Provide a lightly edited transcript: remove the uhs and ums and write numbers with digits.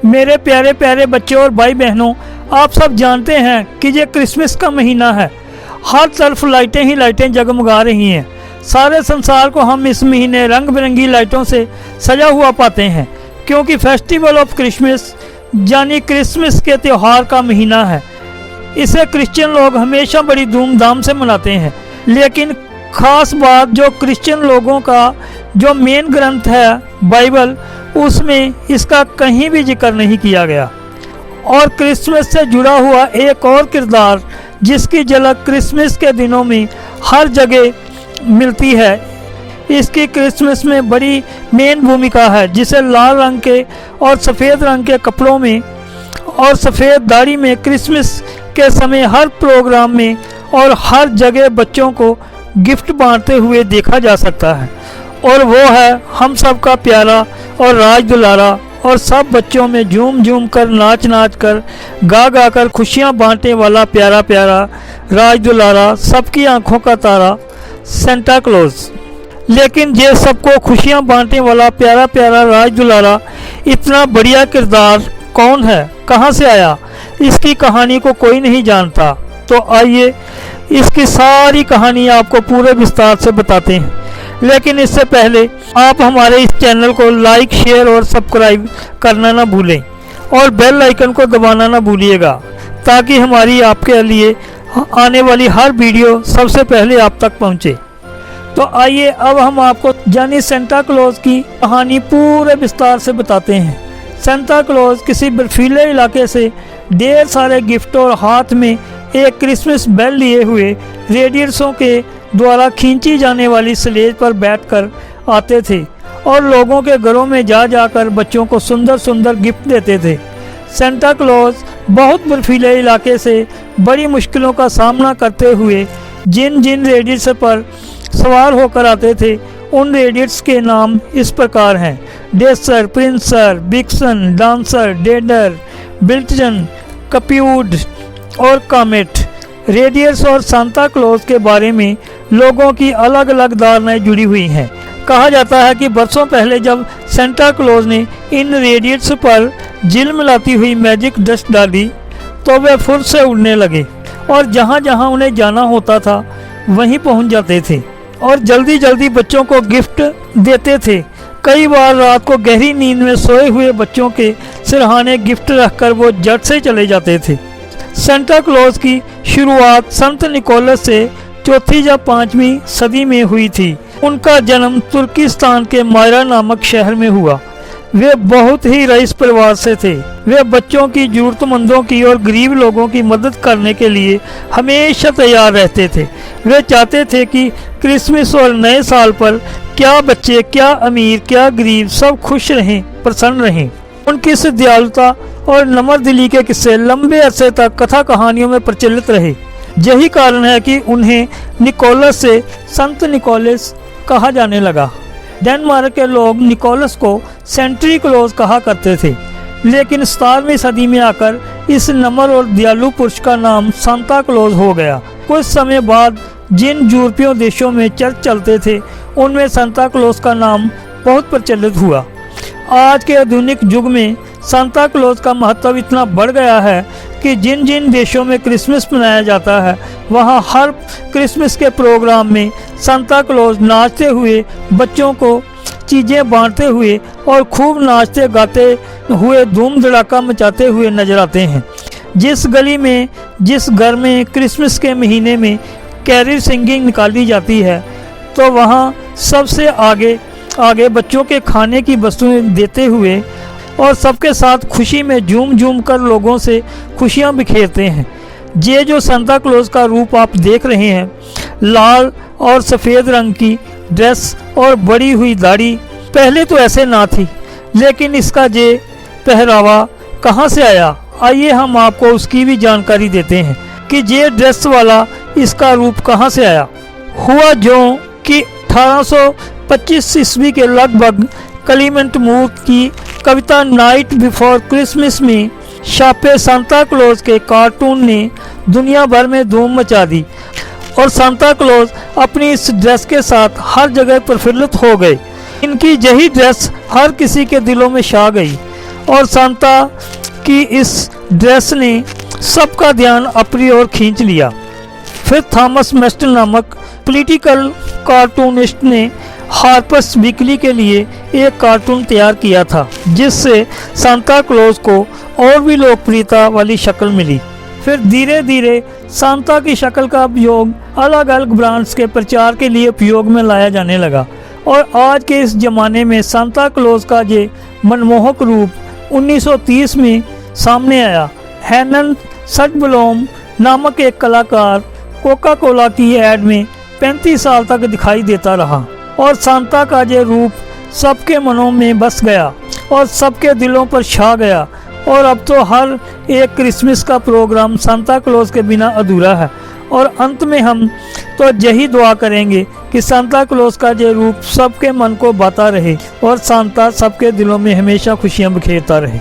मेरे प्यारे प्यारे बच्चों और भाई बहनों, आप सब जानते हैं कि ये क्रिसमस का महीना है। हर तरफ लाइटें ही लाइटें जगमगा रही हैं। सारे संसार को हम इस महीने रंग बिरंगी लाइटों से सजा हुआ पाते हैं, क्योंकि फेस्टिवल ऑफ क्रिसमस यानी क्रिसमस के त्यौहार का महीना है। इसे क्रिश्चियन लोग हमेशा बड़ी धूमधाम से मनाते हैं, लेकिन ख़ास बात जो क्रिश्चियन लोगों का जो मेन ग्रंथ है बाइबल, उसमें इसका कहीं भी जिक्र नहीं किया गया। और क्रिसमस से जुड़ा हुआ एक और किरदार जिसकी झलक क्रिसमस के दिनों में हर जगह मिलती है, इसकी क्रिसमस में बड़ी मेन भूमिका है, जिसे लाल रंग के और सफ़ेद रंग के कपड़ों में और सफ़ेद दाढ़ी में क्रिसमस के समय हर प्रोग्राम में और हर जगह बच्चों को गिफ्ट बांटते हुए देखा जा सकता है। और वो है हम सब का प्यारा और राज दुलारा, और सब बच्चों में झूम झूम कर नाच नाच कर गा गा कर खुशियाँ बांटने वाला प्यारा प्यारा राज दुलारा, सबकी आंखों का तारा सेंटा क्लॉज। लेकिन ये सबको खुशियाँ बांटने वाला प्यारा प्यारा राज दुलारा इतना बढ़िया किरदार कौन है, कहाँ से आया, इसकी कहानी को कोई नहीं जानता। तो आइए इसकी सारी कहानी आपको पूरे विस्तार से बताते हैं। लेकिन इससे पहले आप हमारे इस चैनल को लाइक, शेयर और सब्सक्राइब करना ना भूलें, और बेल आइकन को दबाना ना भूलिएगा, ताकि हमारी आपके लिए आने वाली हर वीडियो सबसे पहले आप तक पहुंचे। तो आइए अब हम आपको यानी सेंटा क्लॉज की कहानी पूरे विस्तार से बताते हैं। सेंटा क्लॉज किसी बर्फीले इलाके से ढेर सारे गिफ्ट और हाथ में एक क्रिसमस बेल लिए हुए रेडियर्सों के द्वारा खींची जाने वाली स्लेज पर बैठकर आते थे, और लोगों के घरों में जा जाकर बच्चों को सुंदर सुंदर गिफ्ट देते थे। सेंटा क्लॉज बहुत बर्फीले इलाके से बड़ी मुश्किलों का सामना करते हुए जिन जिन रेडियर्स पर सवार होकर आते थे, उन रेडियर्स के नाम इस प्रकार हैं: डेसर, प्रिंसर, बिक्सन, डांसर, डेडर, बिल्टन, कप्यूड और कामेट। रेडियर्स और सांता क्लॉज के बारे में लोगों की अलग अलग धारणाएं जुड़ी हुई हैं। कहा जाता है कि बरसों पहले जब सेंटा क्लॉज ने इन रेडियर्स पर झिलमिलाती हुई मैजिक डस्ट डाली, तो वे फुर्र से उड़ने लगे और जहां जहां उन्हें जाना होता था वहीं पहुंच जाते थे, और जल्दी जल्दी बच्चों को गिफ्ट देते थे। कई बार रात को गहरी नींद में सोए हुए बच्चों के सिरहाने गिफ्ट रखकर वो झट से चले जाते थे। सेंटा क्लॉज की शुरुआत संत निकोलस से 4वीं या 5वीं सदी में हुई थी। उनका जन्म तुर्किस्तान के मायरा नामक शहर में हुआ। वे बहुत ही रईस परिवार से थे। वे बच्चों की, जरूरतमंदों की और गरीब लोगों की मदद करने के लिए हमेशा तैयार रहते थे। वे चाहते थे कि क्रिसमस और नए साल पर क्या बच्चे, क्या अमीर, क्या गरीब, सब खुश रहें, प्रसन्न रहें। उनकी इस दयालुता और नम्र दिली के किस्से लंबे अरसे तक कथा कहानियों में प्रचलित रहे। यही कारण है कि उन्हें निकोलस से संत निकोलस कहा जाने लगा। डेनमार्क के लोग निकोलस को सेंट्री क्लॉज कहा करते थे, लेकिन 17वीं सदी में आकर इस नम्र और दयालु पुरुष का नाम सांता क्लॉज हो गया। कुछ समय बाद जिन यूरोपीय देशों में चर्च चलते थे, उनमें सांता क्लॉज का नाम बहुत प्रचलित हुआ। आज के आधुनिक युग में सांता क्लॉज का महत्व इतना बढ़ गया है कि जिन जिन देशों में क्रिसमस मनाया जाता है, वहाँ हर क्रिसमस के प्रोग्राम में सांता क्लॉज नाचते हुए, बच्चों को चीज़ें बांटते हुए और खूब नाचते गाते हुए धूम धड़ाका मचाते हुए नजर आते हैं। जिस गली में, जिस घर में क्रिसमस के महीने में कैरल सिंगिंग निकाली जाती है, तो वहाँ सबसे आगे आगे बच्चों के खाने की वस्तुएं देते हुए और सबके साथ खुशी में झूम झूम कर लोगों से खुशियां बिखेरते हैं। ये जो सांता क्लॉज का रूप आप देख रहे हैं, लाल और सफ़ेद रंग की ड्रेस और बड़ी हुई दाढ़ी, पहले तो ऐसे ना थी, लेकिन इसका ये पहरावा कहाँ से आया, आइए हम आपको उसकी भी जानकारी देते हैं कि ये ड्रेस वाला इसका रूप कहाँ से आया। हुआ जो कि 1825 ईस्वी के लगभग क्लीमेंट मूर की कविता नाइट बिफोर क्रिसमस में छापे सांता क्लॉज के कार्टून ने दुनिया भर में धूम मचा दी, और सांता क्लॉज अपनी इस ड्रेस के साथ हर जगह प्रफुल्लित हो गए। इनकी यही ड्रेस हर किसी के दिलों में छा गई, और सांता की इस ड्रेस ने सबका ध्यान अपनी ओर खींच लिया। फिर थॉमस मेस्टल नामक पॉलिटिकल कार्टूनिस्ट ने हार्पर्स वीकली के लिए एक कार्टून तैयार किया था, जिससे सांता क्लॉज को और भी लोकप्रियता वाली शक्ल मिली। फिर धीरे धीरे सांता की शक्ल का उपयोग अलग अलग ब्रांड्स के प्रचार के लिए उपयोग में लाया जाने लगा और आज के इस ज़माने में सांता क्लॉज का ये मनमोहक रूप 1930 में सामने आया। हैनन सटब्लोम नामक एक कलाकार कोका कोला की एड में 35 साल तक दिखाई देता रहा और सांता का ये रूप सबके मनों में बस गया और सबके दिलों पर छा गया और अब तो हर एक क्रिसमस का प्रोग्राम सांता क्लॉज के बिना अधूरा है। और अंत में हम तो यही दुआ करेंगे कि सांता क्लॉज का ये रूप सबके मन को भाता रहे और सांता सबके दिलों में हमेशा खुशियां बिखेरता रहे।